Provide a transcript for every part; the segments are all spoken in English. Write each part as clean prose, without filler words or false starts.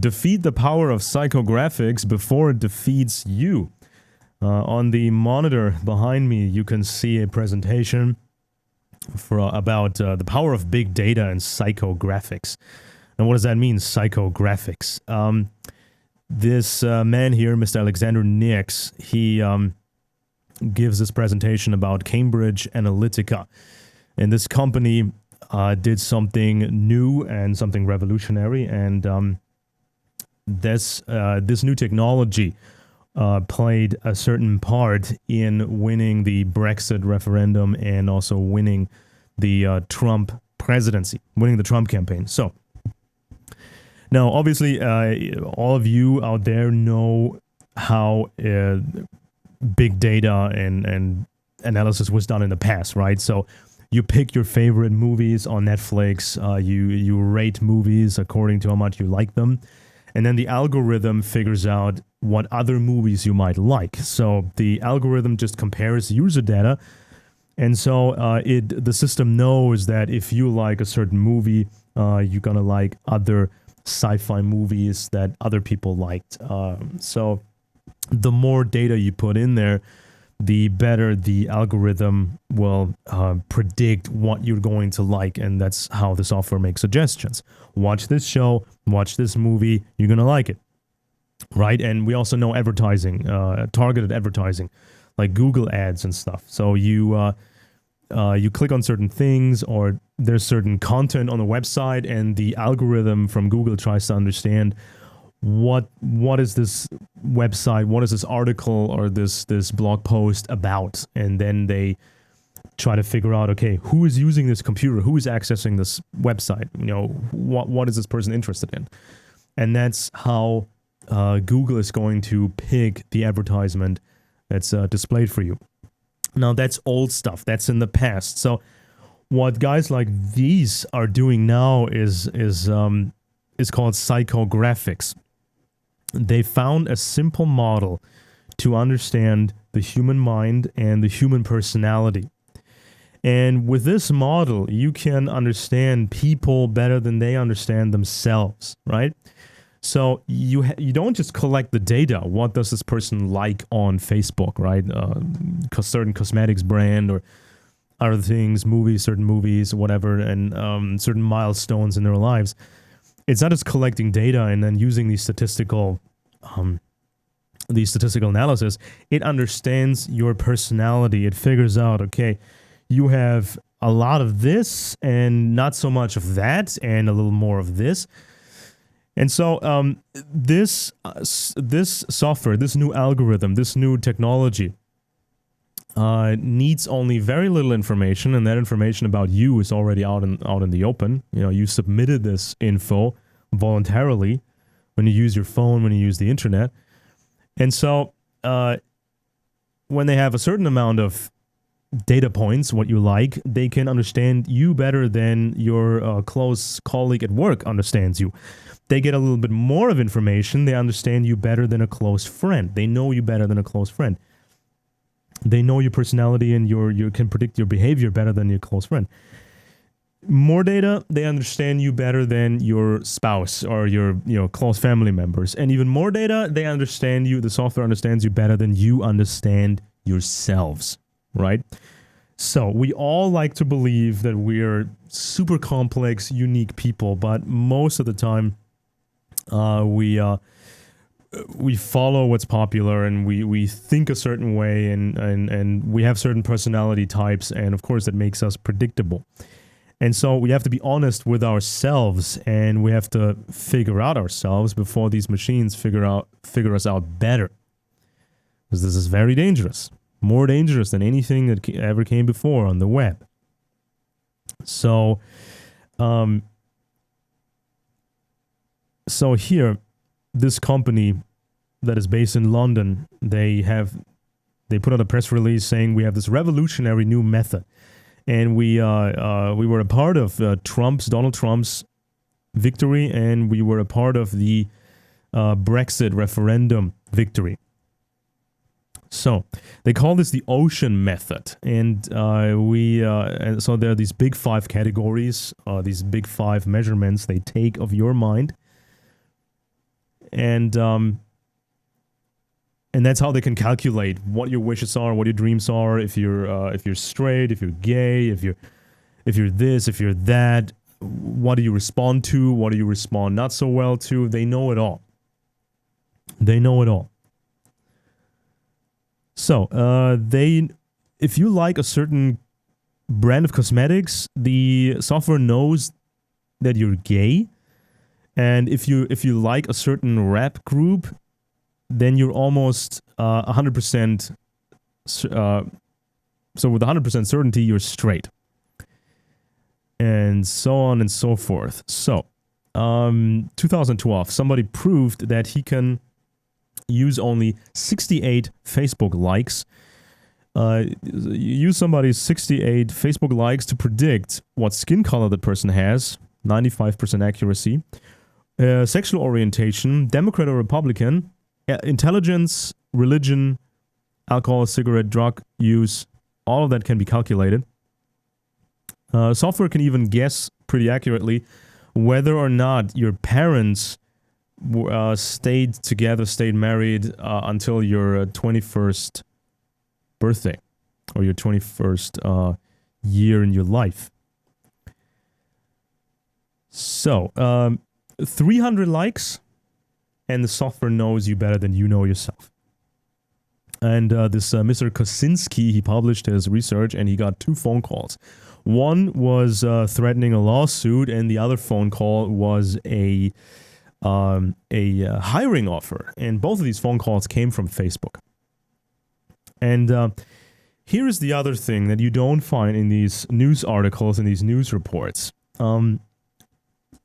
defeat the power of psychographics before it defeats you. On the monitor behind me, you can see a presentation about the power of big data and psychographics. And what does that mean, psychographics? This man here, Mr. Alexander Nix, he gives this presentation about Cambridge Analytica. And this company did something new and something revolutionary, and this new technology played a certain part in winning the Brexit referendum and also winning the Trump presidency, winning the Trump campaign. So, now, obviously, all of you out there know how big data and analysis was done in the past, right? So you pick your favorite movies on Netflix, you rate movies according to how much you like them, and then the algorithm figures out what other movies you might like. So the algorithm just compares user data, and so the system knows that if you like a certain movie, you're gonna like other sci-fi movies that other people liked. So the more data you put in there, the better the algorithm will predict what you're going to like, and that's how the software makes suggestions. Watch this show, watch this movie, you're gonna like it, right? And we also know advertising, targeted advertising, like Google ads and stuff. So you click on certain things, or there's certain content on the website, and the algorithm from Google tries to understand what is this website, what is this article or this blog post about, and then they try to figure out, okay, who is using this computer, who is accessing this website, what is this person interested in, and that's how Google is going to pick the advertisement that's displayed for you. Now, that's old stuff. That's in the past. So what guys like these are doing now is called psychographics. They found a simple model to understand the human mind and the human personality. And with this model, you can understand people better than they understand themselves, right? So you don't just collect the data. What does this person like on Facebook, right? Certain cosmetics brand or other things, movies, certain movies, whatever, and certain milestones in their lives. It's not just collecting data and then using the statistical analysis. It understands your personality. It figures out, okay, you have a lot of this and not so much of that and a little more of this. And so this software, this new algorithm, this new technology needs only very little information, and that information about you is already out in the open. You submitted this info voluntarily when you use your phone, when you use the internet. And so when they have a certain amount of data points, what you like, they can understand you better than your close colleague at work understands you. They get a little bit more of information. They understand you better than a close friend. They know you better than a close friend. They know your personality, and you can predict your behavior better than your close friend. More data, they understand you better than your spouse or your close family members. And even more data, they understand you, the software understands you better than you understand yourselves, right? So we all like to believe that we're super complex, unique people, but most of the time, we follow what's popular, and we think a certain way, and we have certain personality types, and of course that makes us predictable. And so we have to be honest with ourselves, and we have to figure out ourselves before these machines figure us out better. Because this is very dangerous. More dangerous than anything that ever came before on the web. So here, this company that is based in London, they put out a press release saying we have this revolutionary new method, and we were a part of Donald Trump's victory, and we were a part of the Brexit referendum victory. So they call this the ocean method, and so there are these big 5 categories, these big 5 measurements they take of your mind. and that's how they can calculate what your wishes are, what your dreams are, if you're straight, if you're gay, if you're this, if you're that, what do you respond to, what do you respond not so well to. They know it all. They know it all. So, if you like a certain brand of cosmetics, the software knows that you're gay. And if you like a certain rap group, then you're almost 100%. So with 100% certainty, you're straight, and so on and so forth. So, 2012, somebody proved that he can use only 68 Facebook likes. Use somebody's 68 Facebook likes to predict what skin color the person has. 95% accuracy. Sexual orientation, Democrat or Republican, intelligence, religion, alcohol, cigarette, drug use, all of that can be calculated. Software can even guess pretty accurately whether or not your parents stayed married until your 21st birthday or your 21st year in your life. So, 300 likes, and the software knows you better than you know yourself. And this Mr. Kosinski, he published his research, and he got 2 phone calls. One was threatening a lawsuit, and the other phone call was a hiring offer. And both of these phone calls came from Facebook. And here is the other thing that you don't find in these news articles and these news reports.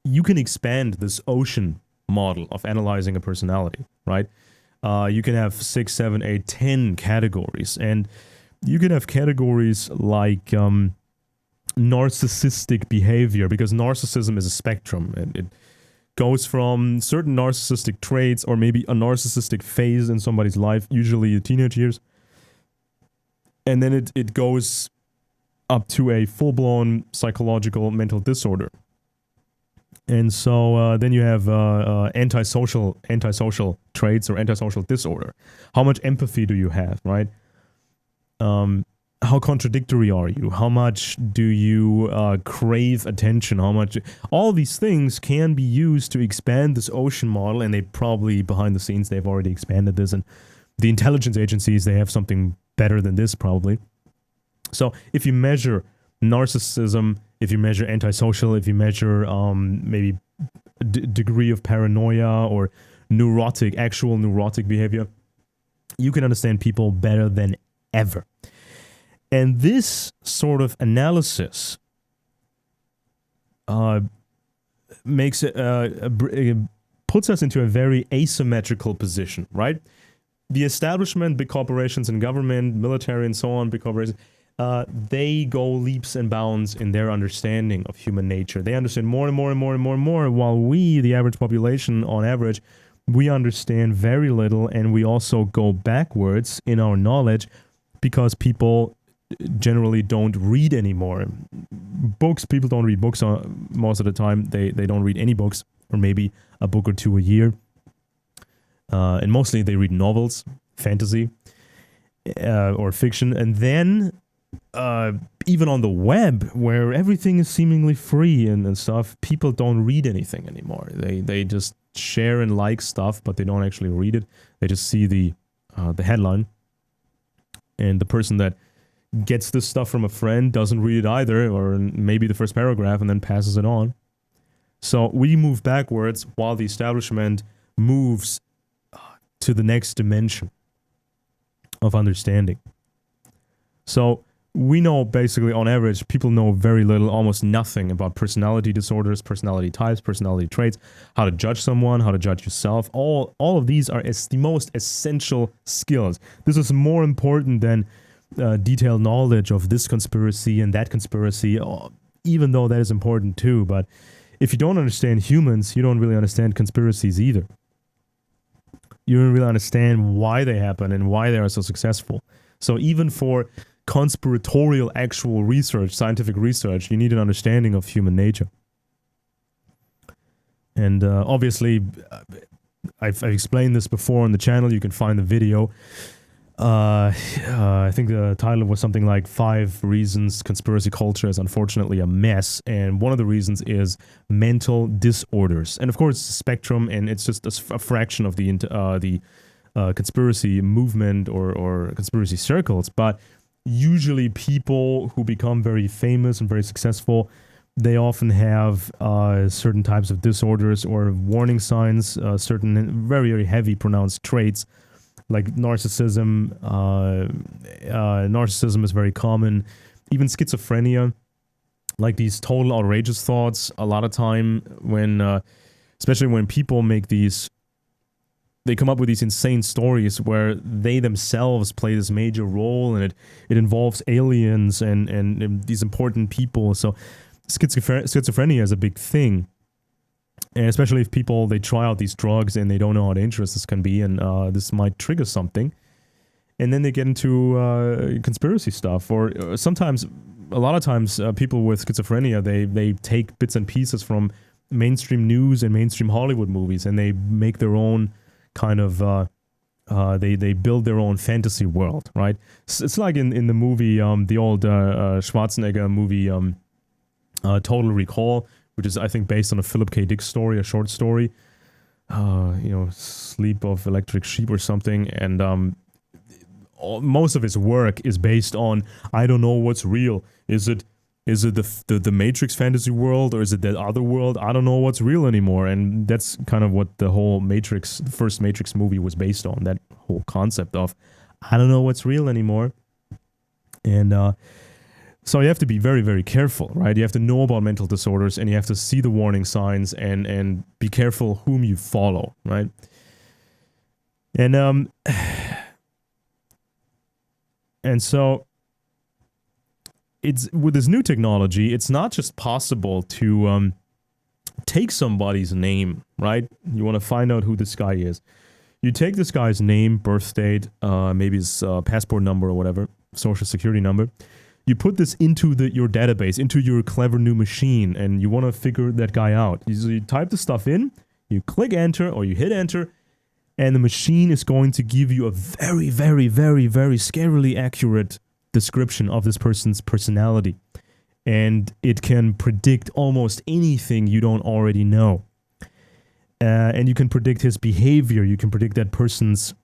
You can expand this ocean model of analyzing a personality, right? You can have 6, 7, 8, 10 categories. And you can have categories like narcissistic behavior, because narcissism is a spectrum. And it goes from certain narcissistic traits or maybe a narcissistic phase in somebody's life, usually the teenage years. And then it goes up to a full-blown psychological mental disorder. And so then you have antisocial traits or antisocial disorder. How much empathy do you have, right? How contradictory are you? How much do you crave attention? How much? All these things can be used to expand this ocean model, and they probably, behind the scenes, they've already expanded this. And the intelligence agencies, they have something better than this, probably. So if you measure narcissism, if you measure antisocial, if you measure maybe degree of paranoia or actual neurotic behavior, you can understand people better than ever. And this sort of analysis makes it puts us into a very asymmetrical position, right? The establishment, big corporations and government, military and so on, big corporations, they go leaps and bounds in their understanding of human nature. They understand more and more and more and more and more, while we, the average population, on average, we understand very little, and we also go backwards in our knowledge because people generally don't read anymore. People don't read books most of the time. They don't read any books, or maybe a book or two a year. And mostly they read novels, fantasy, or fiction. And then even on the web, where everything is seemingly free and stuff, people don't read anything anymore. They just share and like stuff, but they don't actually read it. They just see the headline. And the person that gets this stuff from a friend doesn't read it either, or maybe the first paragraph, and then passes it on. So we move backwards while the establishment moves to the next dimension of understanding. So we know, basically, on average, people know very little, almost nothing about personality disorders, personality types, personality traits, how to judge someone, how to judge yourself. All of these are the most essential skills. This is more important than detailed knowledge of this conspiracy and that conspiracy, even though that is important too. But if you don't understand humans, you don't really understand conspiracies either. You don't really understand why they happen and why they are so successful. So even for conspiratorial actual research, scientific research, you need an understanding of human nature. And obviously, I've explained this before on the channel. You can find the video. I think the title was something like 5 Reasons Conspiracy Culture is Unfortunately a Mess. And one of the reasons is mental disorders. And of course, it's a spectrum, and it's just a fraction of the conspiracy movement or conspiracy circles. But usually people who become very famous and very successful, they often have certain types of disorders or warning signs, certain very, very heavy pronounced traits like narcissism. Narcissism is very common. Even schizophrenia, like these total outrageous thoughts. A lot of time when, especially when people make these, they come up with these insane stories where they themselves play this major role, and it involves aliens and these important people. So schizophrenia is a big thing. And especially if people, they try out these drugs and they don't know how dangerous this can be, and this might trigger something. And then they get into conspiracy stuff. Or sometimes, a lot of times, people with schizophrenia, they take bits and pieces from mainstream news and mainstream Hollywood movies, and they make their own kind of, they build their own fantasy world, right? It's like in the movie, the old Schwarzenegger movie, Total Recall, which is, I think, based on a Philip K. Dick story, a short story, Sleep of Electric Sheep or something, and most of his work is based on, I don't know what's real. Is it the Matrix fantasy world, or is it that other world? I don't know what's real anymore, and that's kind of what the whole Matrix, the first Matrix movie was based on, that whole concept of, I don't know what's real anymore. And so you have to be very, very careful, right? You have to know about mental disorders, and you have to see the warning signs and be careful whom you follow, right? And so it's, with this new technology, it's not just possible to take somebody's name, right? You want to find out who this guy is. You take this guy's name, birth date, maybe his passport number or whatever, social security number. You put this into your database, into your clever new machine, and you want to figure that guy out. You type the stuff in, you click enter, or you hit enter, and the machine is going to give you a very, very, very, very scarily accurate description of this person's personality. And it can predict almost anything you don't already know. And you can predict his behavior. You can predict that person's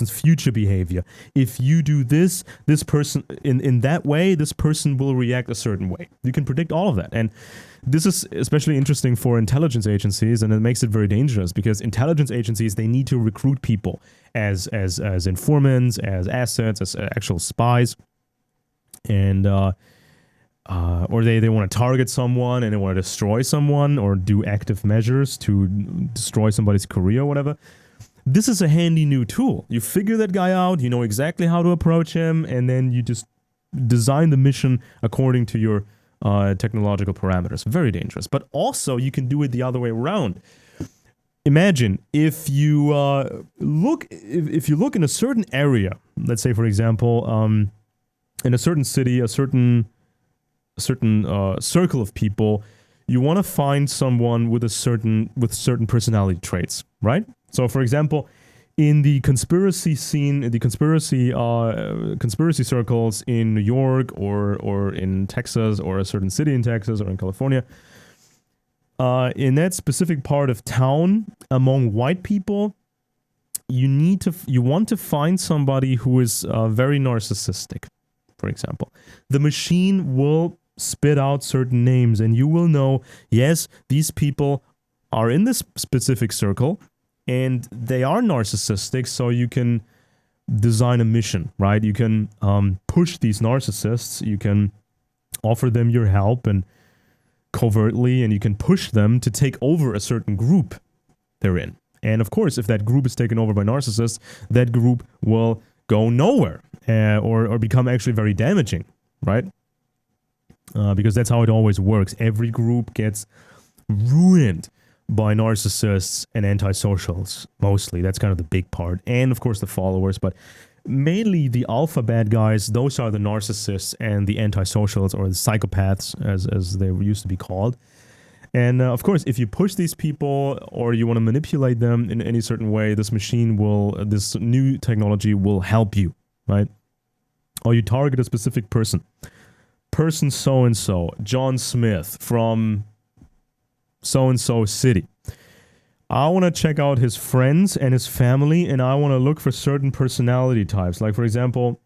future behavior. If you do this person, in that way, this person will react a certain way. You can predict all of that. And this is especially interesting for intelligence agencies, and it makes it very dangerous, because intelligence agencies, they need to recruit people as informants, as assets, as actual spies. And or they want to target someone, and they want to destroy someone, or do active measures to destroy somebody's career or whatever. This is a handy new tool. You figure that guy out, you know exactly how to approach him, and then you just design the mission according to your technological parameters. Very dangerous. But also, you can do it the other way around. Imagine if you look in a certain area, let's say, for example, in a certain city, a certain circle of people, you want to find someone with certain personality traits, right? So, for example, in the conspiracy scene, the conspiracy circles in New York or in Texas, or a certain city in Texas or in California, in that specific part of town, among white people, you want to find somebody who is very narcissistic, for example. The machine will spit out certain names, and you will know, yes, these people are in this specific circle, and they are narcissistic, so you can design a mission, right? You can push these narcissists, you can offer them your help, and covertly, and you can push them to take over a certain group they're in. And of course, if that group is taken over by narcissists, that group will go nowhere, or become actually very damaging, right? Because that's how it always works. Every group gets ruined by narcissists and antisocials, mostly. That's kind of the big part. And of course the followers, but mainly the alpha bad guys, those are the narcissists and the antisocials, or the psychopaths, as they used to be called. And of course, if you push these people or you want to manipulate them in any certain way, this new technology will help you, right? Or you target a specific person. Person so-and-so, John Smith from so-and-so city. I want to check out his friends and his family, and I want to look for certain personality types. Like, for example,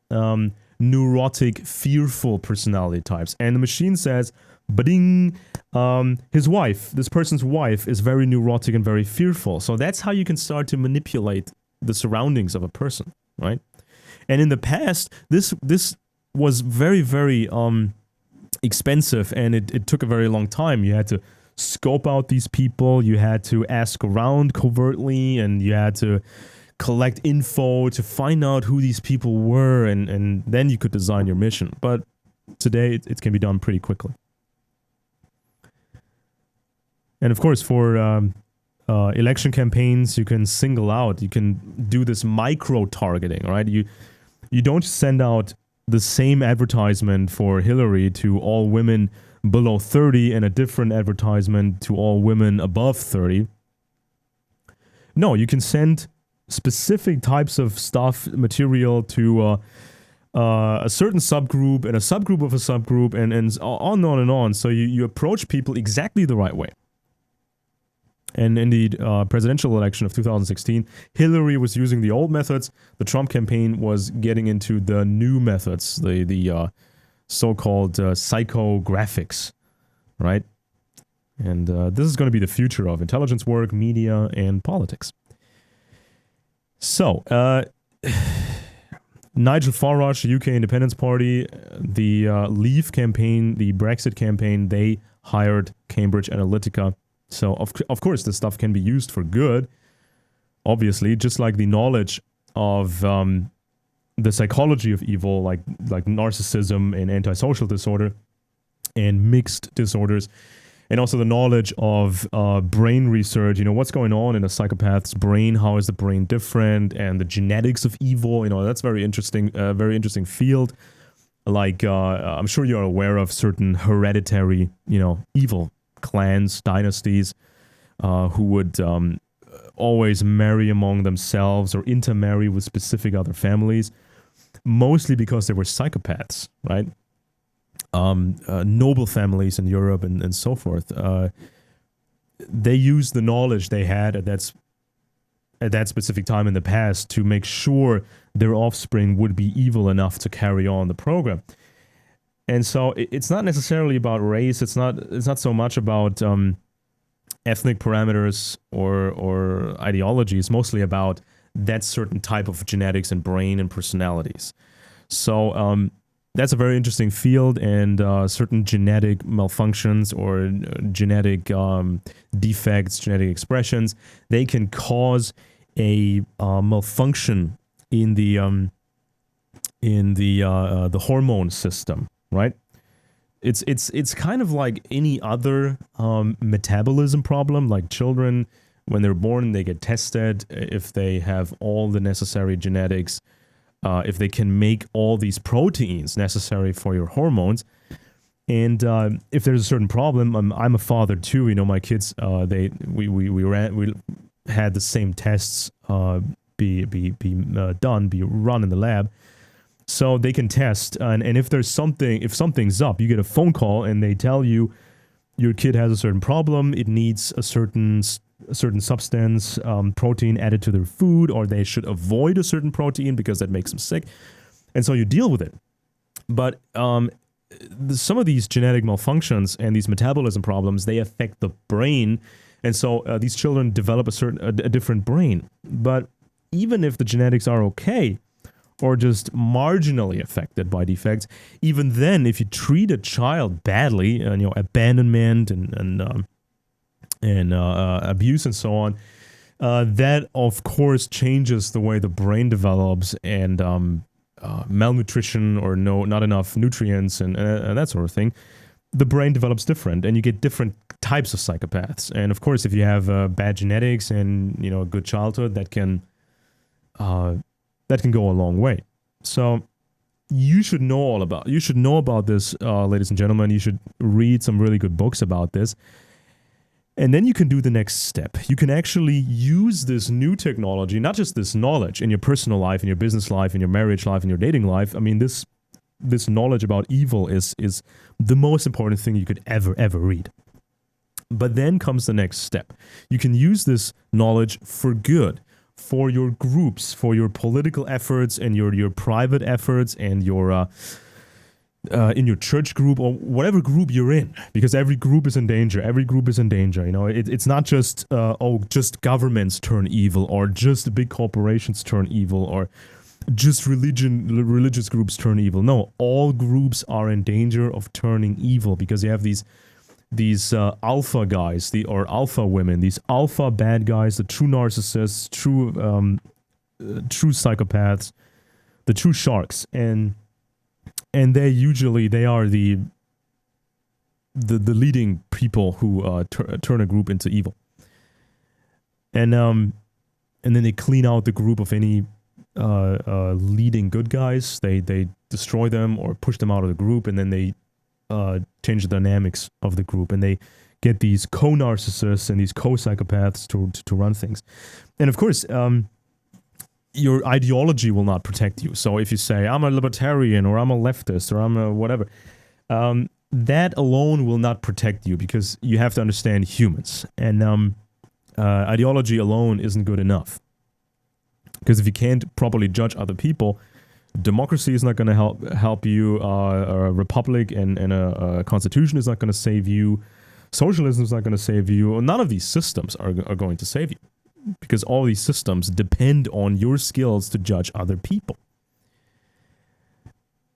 neurotic, fearful personality types. And the machine says, ba-ding, his wife, this person's wife, is very neurotic and very fearful. So that's how you can start to manipulate the surroundings of a person, right? And in the past, this was very, very expensive, and it took a very long time. You had to scope out these people, you had to ask around covertly, and you had to collect info to find out who these people were, and then you could design your mission. But today, it can be done pretty quickly. And of course, for election campaigns, you can single out, you can do this micro-targeting, right? You don't send out the same advertisement for Hillary to all women below 30 and a different advertisement to all women above 30. No, you can send specific types of material to a certain subgroup and a subgroup of a subgroup, and on and on. So you approach people exactly the right way. And in the presidential election of 2016, Hillary was using the old methods. The Trump campaign was getting into the new methods, the so-called psychographics, right? And this is going to be the future of intelligence work, media, and politics. So, Nigel Farage, UK Independence Party, the Leave campaign, the Brexit campaign, they hired Cambridge Analytica. So, of course, this stuff can be used for good, obviously, just like the knowledge of the psychology of evil, like narcissism and antisocial disorder and mixed disorders, and also the knowledge of brain research, what's going on in a psychopath's brain, how is the brain different, and the genetics of evil, that's very interesting field. Like, I'm sure you're aware of certain hereditary, evil clans, dynasties, who would always marry among themselves or intermarry with specific other families, mostly because they were psychopaths, right? Noble families in Europe and so forth. They used the knowledge they had at that specific time in the past to make sure their offspring would be evil enough to carry on the program. And so it's not necessarily about race. It's not so much about ethnic parameters or ideology. It's mostly about that certain type of genetics and brain and personalities. So that's a very interesting field, and certain genetic malfunctions or genetic defects, genetic expressions, they can cause a malfunction in the hormone system. Right? It's kind of like any other metabolism problem, like children, when they're born, they get tested if they have all the necessary genetics, if they can make all these proteins necessary for your hormones. And if there's a certain problem, I'm a father too, my kids, we had the same tests be run in the lab. So they can test, and if something's up, you get a phone call and they tell you your kid has a certain problem, it needs a certain substance, protein added to their food, or they should avoid a certain protein because that makes them sick. And so you deal with it. But some of these genetic malfunctions and these metabolism problems, they affect the brain, and so these children develop a different brain. But even if the genetics are okay, or just marginally affected by defects, even then, if you treat a child badly, abandonment and abuse and so on, that of course changes the way the brain develops, and malnutrition or not enough nutrients and that sort of thing, the brain develops different, and you get different types of psychopaths. And of course, if you have bad genetics and a good childhood, that can go a long way. So you should know about this, ladies and gentlemen. You should read some really good books about this. And then you can do the next step. You can actually use this new technology, not just this knowledge in your personal life, in your business life, in your marriage life, in your dating life. I mean, this knowledge about evil is the most important thing you could ever read. But then comes the next step. You can use this knowledge for good, for your groups, for your political efforts and your private efforts and your in your church group or whatever group you're in, because every group is in danger. Every group is in danger. You know, it's not just just governments turn evil, or just big corporations turn evil, or just religious groups turn evil. No, all groups are in danger of turning evil, because you have these alpha guys, or alpha women, these alpha bad guys, the true narcissists, true psychopaths, the true sharks, and they are the leading people who turn a group into evil, and then they clean out the group of any leading good guys. They destroy them or push them out of the group, and then they change the dynamics of the group, and they get these co-narcissists and these co-psychopaths to run things. And of course, your ideology will not protect you. So if you say, I'm a libertarian, or I'm a leftist, or I'm a whatever, that alone will not protect you, because you have to understand humans. And ideology alone isn't good enough. Because if you can't properly judge other people, democracy is not going to help you, a republic and a constitution is not going to save you, socialism is not going to save you, none of these systems are going to save you. Because all these systems depend on your skills to judge other people.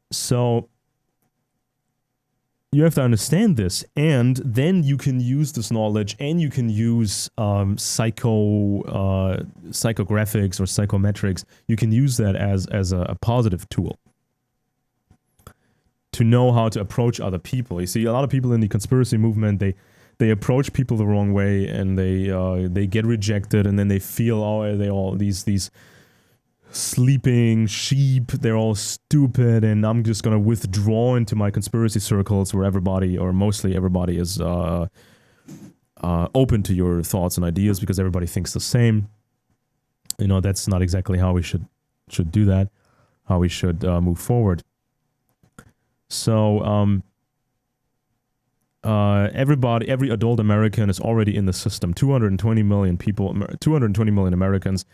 So you have to understand this, and then you can use this knowledge, and you can use psychographics or psychometrics. You can use that as a positive tool to know how to approach other people. You see, a lot of people in the conspiracy movement, they approach people the wrong way, and they get rejected, and then they feel, they all these sleeping sheep, they're all stupid, and I'm just gonna withdraw into my conspiracy circles where everybody, or mostly everybody, is open to your thoughts and ideas because everybody thinks the same. You know, that's not exactly how we should do that, how we should move forward. So every adult American is already in the system. 220 million people, 220 million Americans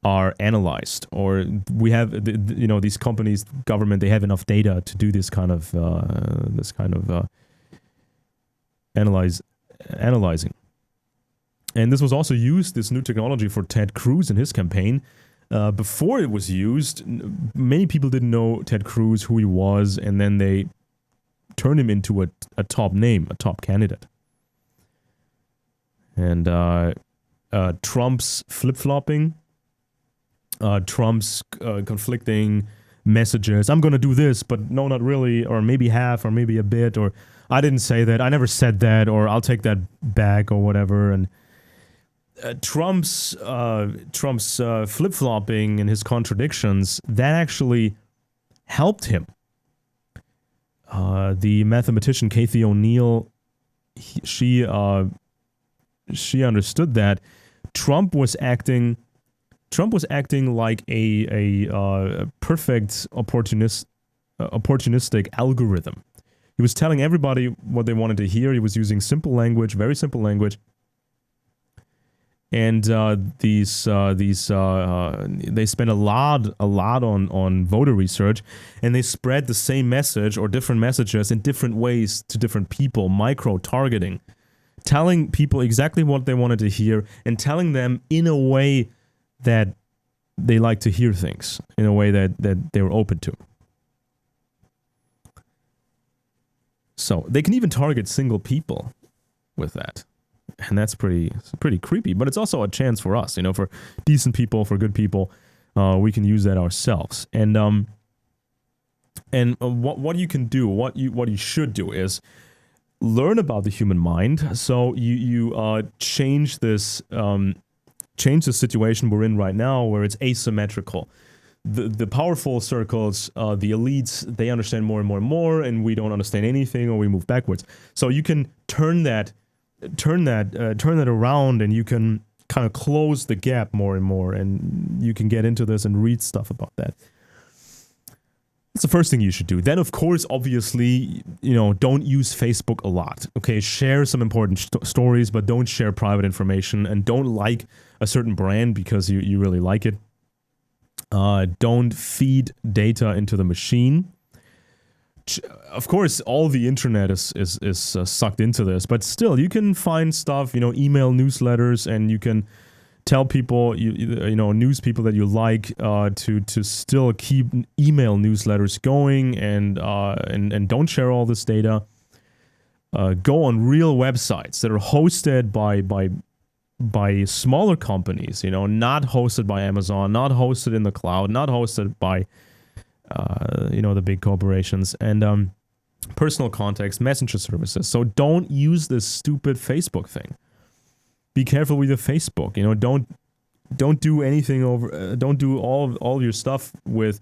are analyzed, or we have, these companies, government, they have enough data to do this kind of analyzing. And this was also used, this new technology, for Ted Cruz in his campaign. Before it was used, many people didn't know Ted Cruz, who he was, and then they turned him into a top name, a top candidate. And Trump's flip-flopping, Trump's conflicting messages. I'm going to do this, but no, not really, or maybe half, or maybe a bit, or I didn't say that, I never said that, or I'll take that back, or whatever. And Trump's flip-flopping and his contradictions, that actually helped him. The mathematician Kathy O'Neill, she understood that Trump was acting like a perfect opportunistic algorithm. He was telling everybody what they wanted to hear. He was using simple language, very simple language. And they spent a lot on voter research, and they spread the same message or different messages in different ways to different people, micro-targeting, telling people exactly what they wanted to hear, and telling them in a way that they like to hear things, in a way that they were open to. So they can even target single people with that. And that's pretty creepy, but it's also a chance for us, for decent people, for good people. We can use that ourselves. And what you can do, what you should do is learn about the human mind. So you change the situation we're in right now, where it's asymmetrical. The powerful circles, the elites, they understand more and more and more, and we don't understand anything, or we move backwards. So you can turn that turn that around, and you can kind of close the gap more and more, and you can get into this and read stuff about that. That's the first thing you should do. Then, of course, obviously, don't use Facebook a lot. Okay, share some important stories, but don't share private information, and don't like a certain brand because you really like it. Don't feed data into the machine. Of course, all the internet is sucked into this, but still, you can find stuff, email newsletters, and you can tell people, news people that you like, to still keep email newsletters going, and don't share all this data. Go on real websites that are hosted by smaller companies, not hosted by Amazon, not hosted in the cloud, not hosted by the big corporations, and personal context, messenger services. So don't use this stupid Facebook thing. Be careful with your Facebook. Don't do anything over. Don't do all your stuff with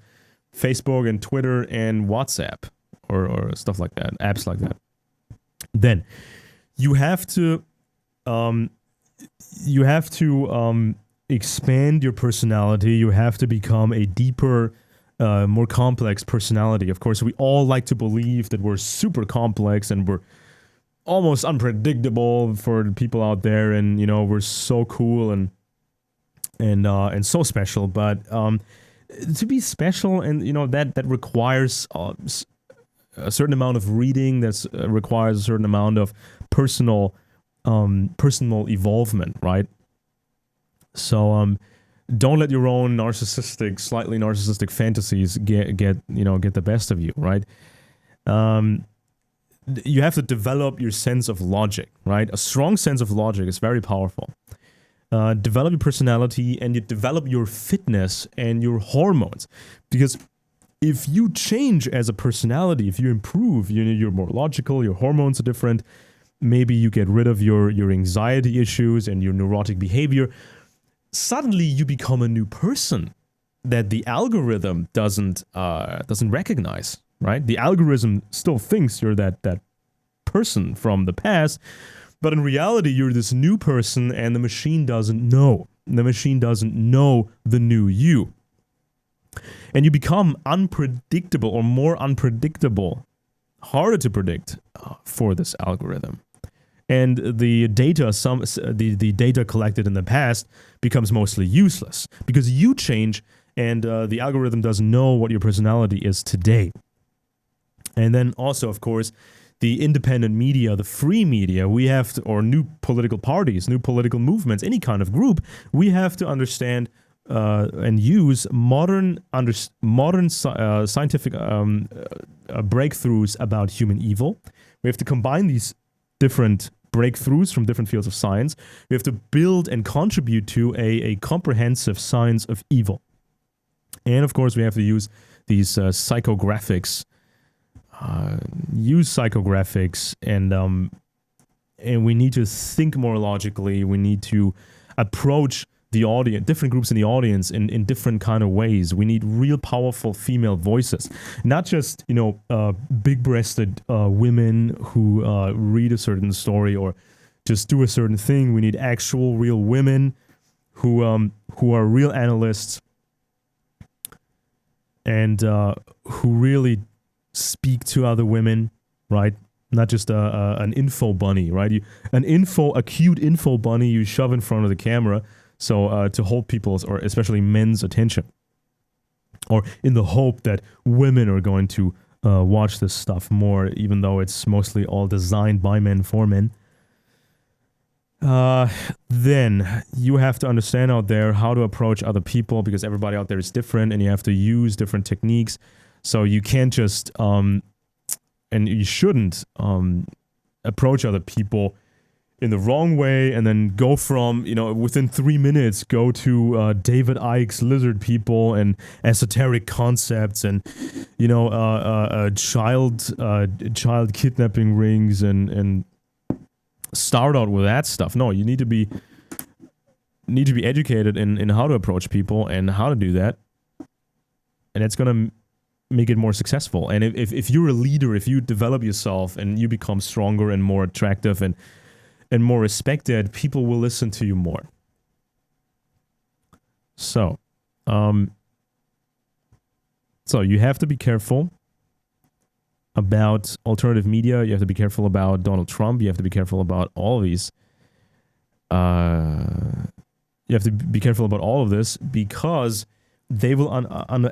Facebook and Twitter and WhatsApp or stuff like that, apps like that. Then you have to expand your personality. You have to become a deeper, more complex personality. Of course, we all like to believe that we're super complex and we're almost unpredictable for the people out there, and we're so cool and so special. But to be special, and that requires a certain amount of reading. That requires a certain amount of personal evolvement, right? So don't let your own slightly narcissistic fantasies get the best of you, right? You have to develop your sense of logic, right? A strong sense of logic is very powerful. Develop your personality, and you develop your fitness and your hormones. Because if you change as a personality, if you improve, you're more logical, your hormones are different, maybe you get rid of your anxiety issues and your neurotic behavior, suddenly you become a new person that the algorithm doesn't recognize. Right? The algorithm still thinks you're that person from the past, but in reality, you're this new person, and the machine doesn't know. The machine doesn't know the new you. And you become unpredictable, or more unpredictable, harder to predict for this algorithm. And the data, the data collected in the past becomes mostly useless because you change, and the algorithm doesn't know what your personality is today. And then also, of course, the independent media, the free media, or new political parties, new political movements, any kind of group, we have to understand and use modern scientific breakthroughs about human evil. We have to combine these different breakthroughs from different fields of science. We have to build and contribute to a comprehensive science of evil. And of course, we have to use these psychographics. Use psychographics, and we need to think more logically. We need to approach the audience, different groups in the audience, in different kind of ways. We need real powerful female voices, not just big-breasted women who read a certain story or just do a certain thing. We need actual real women who are real analysts and who really speak to other women, right? Not just an info bunny, right? A cute info bunny you shove in front of the camera, so to hold people's, or especially men's, attention, or in the hope that women are going to watch this stuff more, even though it's mostly all designed by men for men. Then you have to understand out there how to approach other people, because everybody out there is different, and you have to use different techniques. So you can't just, and you shouldn't approach other people in the wrong way and then go from, within 3 minutes, go to David Icke's lizard people and esoteric concepts and, child kidnapping rings and start out with that stuff. No, you need to be educated in how to approach people and how to do that. And it's going to make it more successful. And if you're a leader, if you develop yourself and you become stronger and more attractive and and more respected, people will listen to you more. So, you have to be careful about alternative media. You have to be careful about Donald Trump. You have to be careful about all of these. You have to be careful about all of this because they will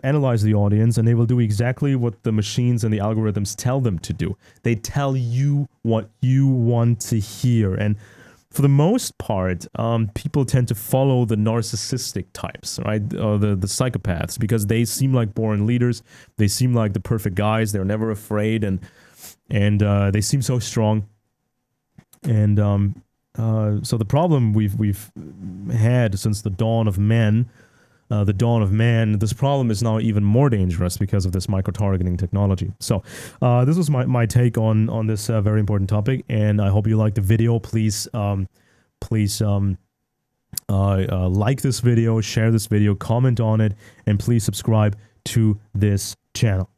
analyze the audience, and they will do exactly what the machines and the algorithms tell them to do. They tell you what you want to hear. And for the most part, people tend to follow the narcissistic types, right? The psychopaths, because they seem like born leaders. They seem like the perfect guys. They're never afraid, and they seem so strong. And so the problem we've had since the dawn of man, this problem is now even more dangerous because of this micro-targeting technology. So this was my take on this very important topic, and I hope you liked the video. Please like this video, share this video, comment on it, and please subscribe to this channel.